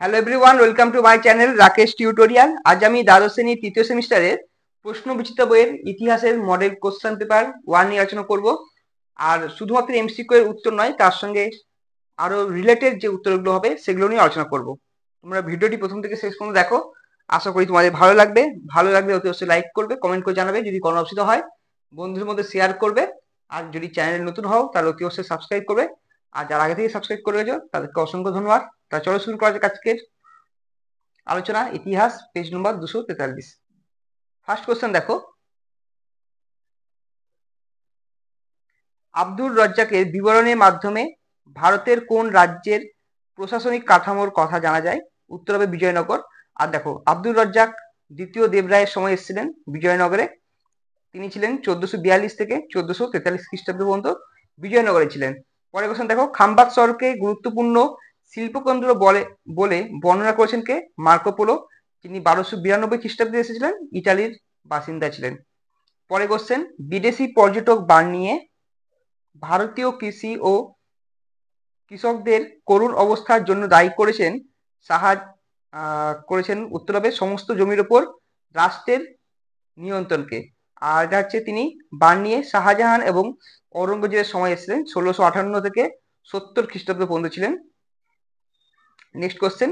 Hello everyone, welcome to my channel Rakesh tutorial. আজ আমি দ্বাদশ শ্রেণীর তৃতীয় সেমিস্টারের প্রশ্ন বিচিত্র বইয়ের ইতিহাসের মডেল কোশ্চেন পেপার 1 নিয়ে আলোচনা করব। আর শুধুমাত্র এমসিকিউ এর উত্তর নয়, তার সঙ্গে আরো রিলেটেড যে উত্তরগুলো হবে সেগুলো নিয়ে আলোচনা করব। তোমরা ভিডিওটি প্রথম থেকে শেষ পর্যন্ত দেখো, আশা করি তোমাদের ভালো লাগবে। ভালো লাগলে অতি অবশ্যই লাইক করবে, কমেন্ট করে জানাবে, যদি কোনো অসুবিধা হয় বন্ধুদের মধ্যে শেয়ার করবে। আর যদি চ্যানেলে নতুন হও তাহলে অতি অবশ্যই সাবস্ক্রাইব করবে। আর যারা আগে থেকে সাবস্ক্রাইব করে গেছো তাদেরকে অসংখ্য ধন্যবাদ। তা চলো শুরু করা যাক আজকের আলোচনা। ইতিহাস, পেজ নম্বর 243। ফার্স্ট কোশ্চেন দেখো, আব্দুর রজ্জাকের বিবরণের মাধ্যমে ভারতের কোন রাজ্যের প্রশাসনিক কাঠামোর কথা জানা যায়? উত্তর হবে বিজয়নগর। আর দেখো, আব্দুর রজ্জাক দ্বিতীয় দেবরায়ের সময় এসেছিলেন বিজয়নগরে। তিনি ছিলেন 1442 থেকে 1443 খ্রিস্টাব্দ পর্যন্ত বিজয়নগরে ছিলেন। পরের কোশ্চেন দেখো, খাম্বাত শহরকে গুরুত্বপূর্ণ শিল্পকেন্দ্র বলে বর্ণনা করেছেন কে? মার্কো পোলো, যিনি 1292 খ্রিস্টাব্দে এসেছিলেন, ইটালির বাসিন্দা ছিলেন। পরে কোশ্চেন, বিদেশি পর্যটক বানিয়ে ভারতীয় কৃষি ও কৃষকদের করুণ অবস্থার জন্য দায়ী করেছেন। উত্তর হবে সমস্ত জমির উপর রাষ্ট্রের নিয়ন্ত্রণকে। আর এটা হচ্ছে তিনি বানিয়ে শাহজাহান এবং ঔরঙ্গজেবের সময় এসেছিলেন, 1658 থেকে 70 খ্রিস্টাব্দ পর্যন্ত ছিলেন। নেক্সট কোশ্চেন,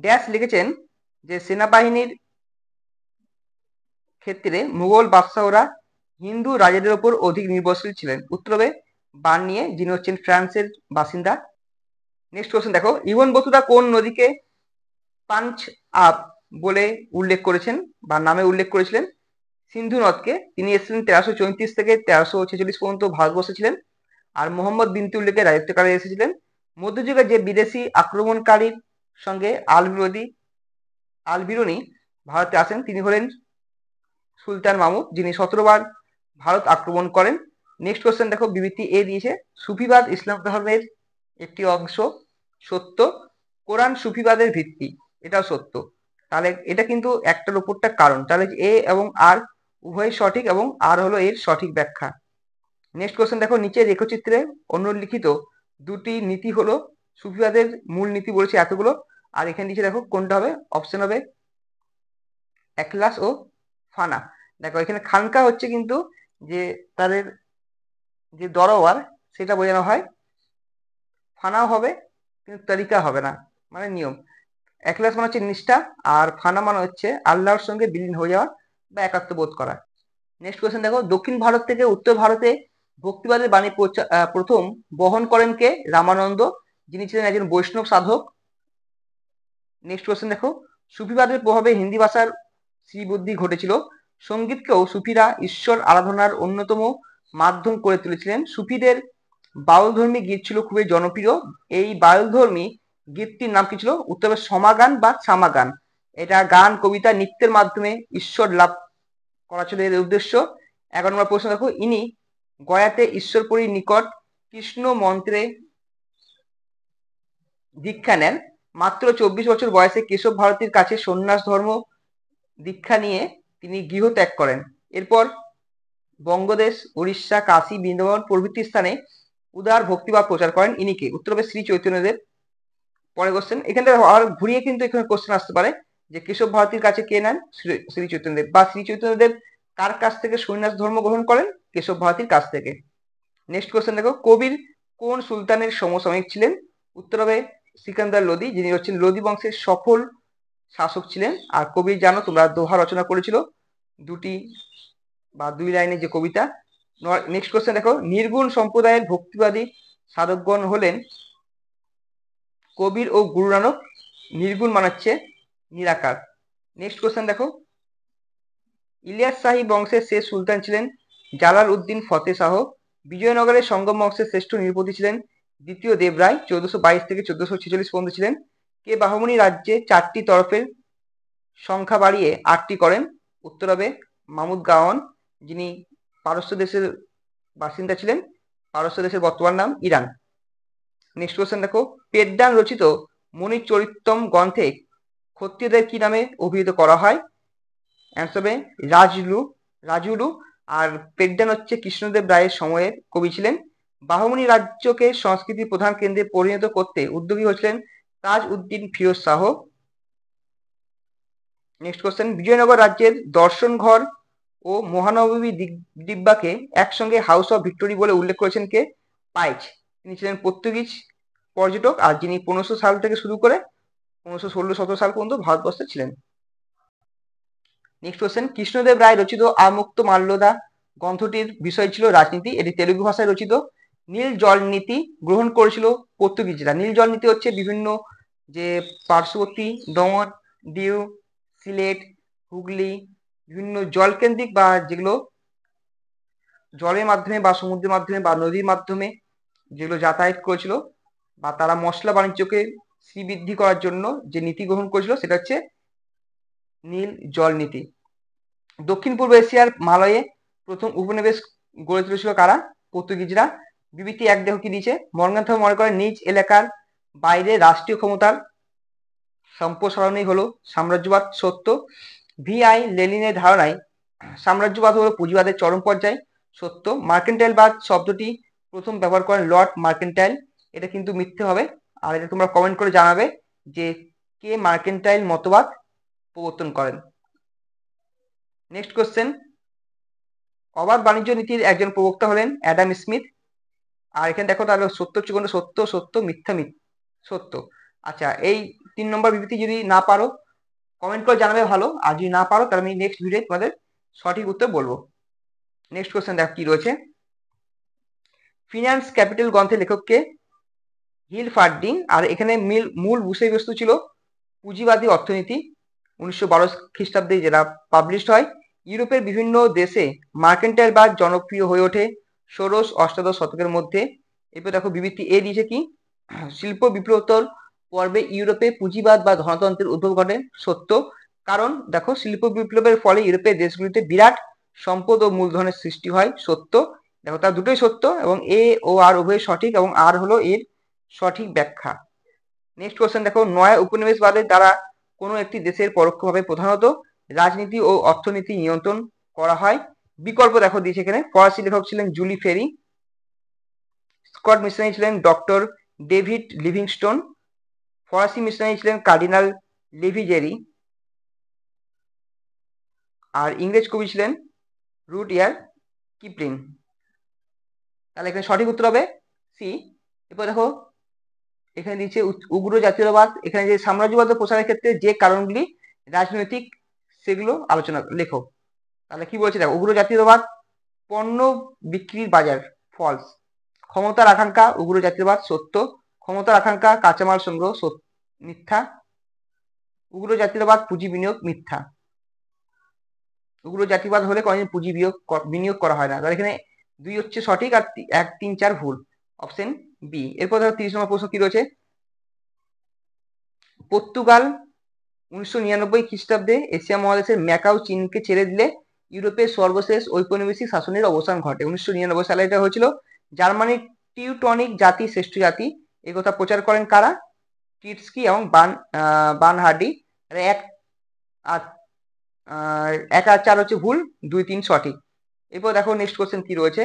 ড্যাশ লিখেছেন যে সেনাবাহিনীর ক্ষেত্রে মুঘল বাদশাহরা হিন্দু রাজাদের উপর অধিক নির্ভরশীল ছিলেন। উত্তর হবে বার্নিয়ে, যিনি হচ্ছেন ফ্রান্সের বাসিন্দা। নেক্সট কোশ্চেন দেখো, ইবন বতুতা কোন নদীকে পাঞ্চ আপ বলে উল্লেখ করেছেন বা নামে উল্লেখ করেছিলেন? সিন্ধু নদকে। তিনি এসেছিলেন 1334 থেকে 1346 পর্যন্ত ভারতবর্ষে ছিলেন। আর মোহাম্মদ বিন তুগলকের রাজত্বকালে এসেছিলেন। মধ্যযুগে যে বিদেশি আক্রমণকারীর সঙ্গে আল বিরুনি ভারতে আসেন, তিনি হলেন সুলতান মাহমুদ, যিনি 17 বার ভারত আক্রমণ করেন। নেক্সট কোশ্চেন দেখো, বিবৃতি এ দিয়েছে সুফিবাদ ইসলাম ধর্মের একটি অংশ। সত্য। কোরআন সুফিবাদের ভিত্তি, এটাও সত্য। তাহলে এটা কিন্তু একটার উপরটা কারণ, তাহলে এ এবং আর উভয় সঠিক এবং আর হলো এর সঠিক ব্যাখ্যা। নেক্সট কোশ্চেন দেখো, নিচে রেখচিত্রে অনুল্লিখিত দুটি নীতি হলো সুফিবাদের মূল নীতি বলেছে এতগুলো। আর এখানে নিচে দেখো কোনটা হবে? অপশন হবে এখলাস ও ফানা। দেখো এখানে খানকা হচ্ছে কিন্তু যে তাদের যে দরবার সেটা বোঝানো হয়, ফানাও হবে কিন্তু তরিকা হবে না, মানে নিয়ম। এখলাস মানে হচ্ছে নিষ্ঠা, আর ফানা মানে হচ্ছে আল্লাহর সঙ্গে বিলীন হয়ে যাওয়া বা একাত্ম বোধ করা। নেক্সট কোয়েশ্চেন দেখো, দক্ষিণ ভারত থেকে উত্তর ভারতে ভক্তিবাদের বাণী প্রথম বহন করেন কে? রামানন্দ, যিনি ছিলেন একজন বৈষ্ণব সাধক। নেক্সট কোয়েশ্চেন দেখো, সুফিবাদের প্রভাবে হিন্দি ভাষার শ্রীবৃদ্ধি ঘটেছিল। সঙ্গীতকেও সুফিরা ঈশ্বর আরাধনার অন্যতম মাধ্যম করে তুলেছিলেন। সুফিদের বাউলধর্মী গীত ছিল খুবই জনপ্রিয়। এই বাউলধর্মী গীতটির নাম কি ছিল? উত্তর হবে সমাগান বা সামাগান। এটা গান, কবিতা, নৃত্যের মাধ্যমে ঈশ্বর লাভ করা ছিল এর উদ্দেশ্য। 11 নম্বর প্রশ্ন দেখো, ইনি গয়াতে ঈশ্বরপুরীর নিকট কৃষ্ণ মন্ত্রে দীক্ষা নেন। মাত্র 24 বছর বয়সে কেশব ভারতীর কাছে সন্ন্যাস ধর্ম দীক্ষা নিয়ে তিনি গৃহ ত্যাগ করেন। এরপর বঙ্গদেশ, উড়িষ্যা, কাশী, বৃন্দাবন প্রভৃতি স্থানে উদার ভক্তিভাব প্রচার করেন। ইনিকে? উত্তর হবে শ্রী চৈতন্যদেব। পরে কোশ্চেন, এখানে আর ঘুরিয়ে কিন্তু এখানে কোশ্চেন আসতে পারে যে কেশব ভারতীর কাছে কে নেন? শ্রী চৈতন্যদেব। বা শ্রী চৈতন্যদেব কার কাছ থেকে সন্ন্যাস ধর্ম গ্রহণ করেন? কেশব ভারতীর কাছ থেকে। নেক্সট কোশ্চেন দেখো, কবির কোন সুলতানের সমসাময়িক ছিলেন? উত্তর হবে সিকান্দার লোদি, যিনি হচ্ছেন লোদি বংশের সফল শাসক ছিলেন। আর কবির জানো তোমরা দোহা রচনা করেছিল দুটি বা দুই লাইনের যে কবিতা। নেক্সট কোশ্চেন দেখো, নির্গুণ সম্প্রদায়ের ভক্তিবাদী সাধকগণ হলেন কবির ও গুরু নানক। নির্গুণ মানে হচ্ছে নিরাকার। নেক্সট কোশ্চেন দেখো, ইলিয়াস শাহী বংশের শেষ সুলতান ছিলেন জালাল উদ্দিন ফতে শাহ। বিজয়নগরের সঙ্গম বংশের শ্রেষ্ঠ নৃপতি ছিলেন দ্বিতীয় দেবরায়, 1422 থেকে 1446 পর্যন্ত ছিলেন। কে বাহমনি রাজ্যে 4টি তরফের সংখ্যা বাড়িয়ে 8টি করেন? উত্তর হবে মাহমুদ গাওন, যিনি পারস্য দেশের বাসিন্দা ছিলেন। পারস্য দেশের বর্তমান নাম ইরান। নেক্সট কোশ্চেন দেখো, পেড্ডান রচিত মণি চরিতম গ্রন্থে ক্ষত্রিয়দের কি নামে অভিহিত করা হয়? অ্যান্সার হবে রাজুলু। আর পেড্ডান হচ্ছে কৃষ্ণদেব রায়ের সময়ের কবি ছিলেন। বাহমনি রাজ্যকে সংস্কৃতির প্রধান কেন্দ্রে পরিণত করতে উদ্যোগী হয়েছিলেন তাজ উদ্দিন ফিরোজ শাহ। নেক্সট কোশ্চেন, বিজয়নগর রাজ্যের দর্শন ঘর ও মহানবমী দিব্যাকে একসঙ্গে হাউস অফ ভিক্টোরি বলে উল্লেখ করেছেন কে? পাইচ। তিনি ছিলেন পর্তুগিজ পর্যটক, আর যিনি 1500 সাল থেকে শুরু করে 1516-17 সাল পর্যন্ত ভারতবর্ষে ছিলেন। নেক্সট কোশ্চেন, কৃষ্ণদেব রায় রচিত আমুক্ত মাল্যদা গ্রন্থটির বিষয় ছিল রাজনীতি। এটি তেলুগু ভাষায় রচিত। নীল জল নীতি গ্রহণ করেছিল পর্তুগিজরা। নীল জল নীতি হচ্ছে বিভিন্ন যে পার্শ্ববর্তী দমন, দিউ, সিলেট, হুগলি, বিভিন্ন জলকেন্দ্রিক বা যেগুলো জলের মাধ্যমে বা সমুদ্রের মাধ্যমে বা নদীর মাধ্যমে যেগুলো যাতায়াত করেছিল বা তারা মশলা বাণিজ্যকে শ্রীবৃদ্ধি করার জন্য যে নীতি গ্রহণ করেছিল সেটা হচ্ছে নীল জল নীতি। দক্ষিণ পূর্ব এশিয়ার মালয়ে প্রথম উপনিবেশ গড়ে তুলেছিল কারা? পর্তুগিজরা। বিবৃতি 1 দেখো কি দিয়েছে, মর্গানথ মনে করেন নিজ এলাকার বাইরে রাষ্ট্রীয় ক্ষমতার সম্প্রসারণই হলো সাম্রাজ্যবাদ। সত্য। VI লেনিনের ধারণায় সাম্রাজ্যবাদ হলো পুঁজিবাদের চরম পর্যায়। সত্য। মার্কেন্টাইলবাদ শব্দটি প্রথম ব্যবহার করেন লর্ড মার্কেন্টাইল। এটা কিন্তু মিথ্যে হবে, আর এটা তোমরা কমেন্ট করে জানাবে যে কে মার্কেন্টাইল মতবাদ প্রবর্তন করেন। নেক্সট কোশ্চেন, অবাধ বাণিজ্য নীতির একজন প্রবক্তা হলেন অ্যাডাম স্মিথ। আর এখানে দেখো তাহলে সত্য হচ্ছে কোনটা? সত্য, সত্য, মিথ্যা, সত্য। আচ্ছা, এই 3 নম্বর বিবৃতি যদি না পারো কমেন্ট করে জানাবে ভালো, আর যদি না পারো তাহলে আমি নেক্সট ভিডিও তোমাদের সঠিক উত্তর বলবো। নেক্সট কোশ্চেন দেখো কি রয়েছে, ফিনান্স ক্যাপিটাল গ্রন্থের লেখককে? হিল ফার্ডিং। আর এখানে মূল বিষয়বস্তু ছিল পুঁজিবাদী অর্থনীতি। 1912 খ্রিস্টাব্দে যেটা পাবলিশড হয়। ইউরোপের বিভিন্ন দেশে মার্কেন্টাইল বাদ জনপ্রিয় হয়ে ওঠে ষোড়শ অষ্টাদশ শতকের মধ্যে। এরপর দেখো বিবৃতি এ দিয়েছে কি, শিল্প বিপ্লবোত্তর পর্বে ইউরোপে পুঁজিবাদ বা ধনতন্ত্রের উদ্ভব ঘটে। সত্য। কারণ দেখো শিল্প বিপ্লবের ফলে ইউরোপের দেশগুলিতে বিরাট সম্পদ ও মূলধনের সৃষ্টি হয়। সত্য। দেখো তার দুটোই সত্য, এবং এ ও আর উভয় সঠিক, এবং আর হলো এর সঠিক ব্যাখ্যা। নেক্সট কোশ্চেন দেখো, নয়া উপনিবেশবাদের দ্বারা কোনো একটি দেশের পরোক্ষভাবে প্রধানত রাজনীতি ও অর্থনীতি নিয়ন্ত্রণ করা হয়। বিকল্প দেখো দিয়েছে এখানে, ফরাসি লেখক ছিলেন জুলি ফেরি, স্কট মিশনারি ছিলেন ডক্টর ডেভিড লিভিংস্টোন, ফরাসি মিশনারি ছিলেন কার্ডিনাল লেভিজেরি, আর ইংরেজ কবি ছিলেন রুডইয়ার কিপলিং। তাহলে এখানে সঠিক উত্তর হবে সি। এরপর দেখো এখানে দিচ্ছে উগ্র জাতীয়তাবাদ। এখানে যে সাম্রাজ্যবাদ প্রসারের ক্ষেত্রে যে কারণগুলি রাজনৈতিক সেগুলো আলোচনা লেখো। তাহলে কি বলছে দেখো, উগ্র জাতীয়তাবাদ পণ্য বিক্রির বাজার, ফলস। ক্ষমতার আকাঙ্ক্ষা উগ্র জাতীয়তাবাদ, সত্য। ক্ষমতার আকাঙ্ক্ষা কাঁচামাল সংগ্রহ, মিথ্যা। উগ্র জাতীয়তাবাদ পুঁজি বিনিয়োগ, মিথ্যা। উগ্র জাতীয়বাদ হলে কোনদিন পুঁজি বিনিয়োগ করা হয় না। তাহলে এখানে 2 হচ্ছে সঠিক, আর 1, 3, 4 ভুল, অপশন বি। এরপর দেখো 30 নম্বর প্রশ্ন কি রয়েছে, পর্তুগাল 1999 খ্রিস্টাব্দে এশিয়া মহাদেশের ম্যাকাও চীনকে ছেড়ে দিলে ইউরোপের সর্বশেষ ঔপনিবেশিক শাসনের অবসান ঘটে। 1999 সালে এটা হয়েছিল। জার্মানির টিউটনিক জাতি শ্রেষ্ঠ জাতি, এই কথা প্রচার করেন কারা? টিটস্কি এবং বার্নহার্ডি। এক আর 1 আর 4 হচ্ছে ভুল, 2, 3 সঠিক। এরপর দেখো নেক্সট কোশ্চেন কি রয়েছে,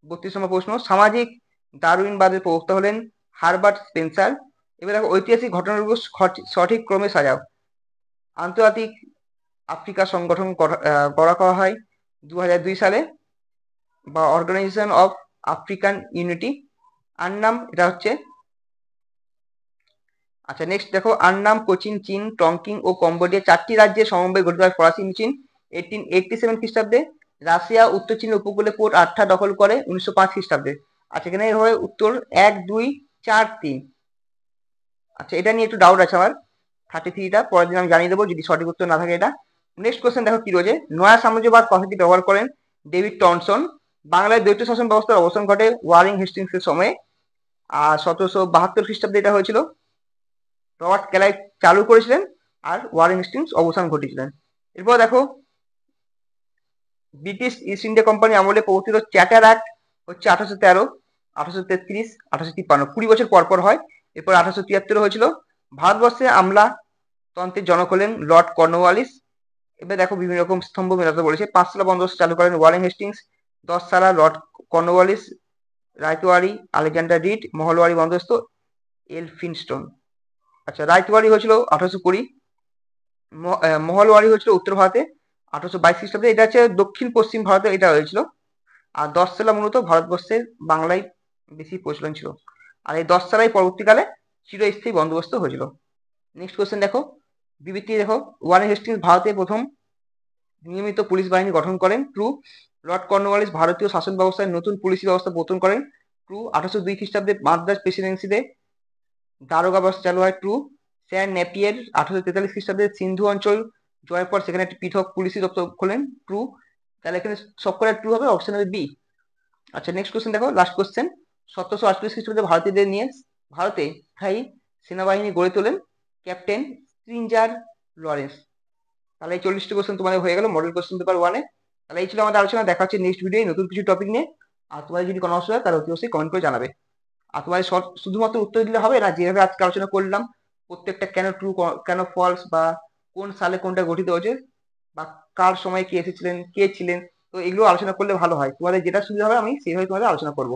32 নম্বর প্রশ্ন, সামাজিক দারুইনবাদের প্রবক্তা হলেন হারবার্ট স্পেন্সার। এবার দেখো ঐতিহাসিক ঘটনাগুলো সঠিক ক্রমে সাজাও। আন্তর্জাতিক আফ্রিকা সংগঠন গড়া করা হয় 2002 সালে, বা অর্গানাইজেশন অফ আফ্রিকান ইউনিটি। আন্নাম এটা হচ্ছে। আচ্ছা নেক্সট দেখো, আন্নাম, কোচিন, চীন, টংকিং ও কম্বোডিয়া 4টি রাজ্যের সমন্বয়ে গঠিত হয় ফরাসি মিশন 1887 খ্রিস্টাব্দে। রাশিয়া উত্তর চীন উপকূলে পোর্ট আটটা দখল করে 1905 খ্রিস্টাব্দে। আচ্ছা এখানে হয় উত্তর 1, 2, 4, 3। আচ্ছা এটা নিয়ে একটু ডাউট আছে আমার, 33টা পরের দিন আমি জানিয়ে দেবো যদি সঠিক উত্তর না থাকে এটা। নেক্সট কোশ্চেন দেখো কি রয়েছে, নয়া সাম্রাজ্যবাদ কথাটি ব্যবহার করেন ডেভিড টনসন। বাংলায় দ্বৈত শাসন ব্যবস্থার অবসান ঘটে ওয়ারিং হেস্টিংস এর সময়ে, আর 1772 খ্রিস্টাব্দে এটা হয়েছিল। রবার্ট ক্লাইভ চালু করেছিলেন, আর ওয়ারেন হেস্টিংস অবসান ঘটিয়েছিলেন। এরপর দেখো, ব্রিটিশ ইস্ট ইন্ডিয়া কোম্পানি আমলে প্রবর্তিত চ্যাটার অ্যাক্ট হচ্ছে 1813, 1833, 1853, 20 বছর পর পর হয়। এরপর 1873 হয়েছিল। ভারতবর্ষে আমলাতন্ত্রের জনক হলেন লর্ড কর্নওয়ালিস। এবার দেখো বিভিন্ন রকম স্তম্ভ মেলাতে বলেছে। 5 সালা বন্দোবস্ত চালু করেন ওয়ারেন হেস্টিংস, 10 সালা Lord Cornwallis, ryotwari Alexander read, Mahalwari বন্দোবস্ত এলফিনস্টোন। আচ্ছা, রায়তওয়াড়ি হয়েছিল 1820। মহলওয়াড়ি হয়েছিল উত্তর ভারতে 1822 খ্রিস্টাব্দে। এটা হচ্ছে দক্ষিণ পশ্চিম ভারতে এটা হয়েছিল। আর 10 সালা মূলত ভারতবর্ষের বাংলায় বেশি প্রচলন ছিল। আর এই 10 সালাই পরবর্তীকালে চিরস্থায়ী বন্দোবস্ত হয়েছিল। নেক্সট কোয়েশ্চেন দেখো, বিবৃতি দেখো, ওয়ারেন হেস্টিংস ভারতে প্রথম নিয়মিত পুলিশ বাহিনী গঠন করেন, ট্রু। লর্ড কর্নওয়ালিস ভারতীয় শাসন ব্যবস্থায় নতুন পুলিশি ব্যবস্থা প্রবর্তন করেন, ট্রু। 1802 খ্রিস্টাব্দে মাদ্রাজ প্রেসিডেন্সিতে দারোগা ব্যবস্থা চালু হয়, ট্রু। স্যার নেপিয়ার 1843 খ্রিস্টাব্দে সিন্ধু অঞ্চল জয়ের পর সেখানে একটি পৃথক পুলিশি দপ্তর খোলেন, ট্রু। তাহলে এখানে সবকটা ট্রু হবে, অপশন হবে বি। আচ্ছা, নেক্সট কোশ্চেন দেখো, লাস্ট কোশ্চেন। 1748 খ্রিস্টাব্দে ভারতীয়দের নিয়ে ভারতে স্থায়ী সেনাবাহিনী গড়ে তোলেন ক্যাপ্টেন স্ট্রিঞ্জার লরেন্স। তাহলে এই 40টি কোশ্চেন তোমাদের হয়ে গেল মডেল কোশ্চেন পেপার 1-এ। তাহলে এই ছিল আমাদের আলোচনা। দেখা হচ্ছে নেক্সট ভিডিওয় নতুন কিছু টপিক নিয়ে। আর তোমাদের যদি কোনো অসুবিধা হয় তাহলে অতি অবশ্যই কমেন্ট করে জানাবে। আর তোমাদের শুধুমাত্র উত্তর দিলে হবে না, যেভাবে আজকে আলোচনা করলাম প্রত্যেকটা কেন ট্রু কেন ফলস, বা কোন সালে কোনটা গঠিত হয়েছে, বা কার সময় কে এসেছিলেন কে ছিলেন, তো এগুলো আলোচনা করলে ভালো হয়। তোমাদের যেটা সুবিধা হবে আমি সেইভাবে তোমাদের আলোচনা করবো।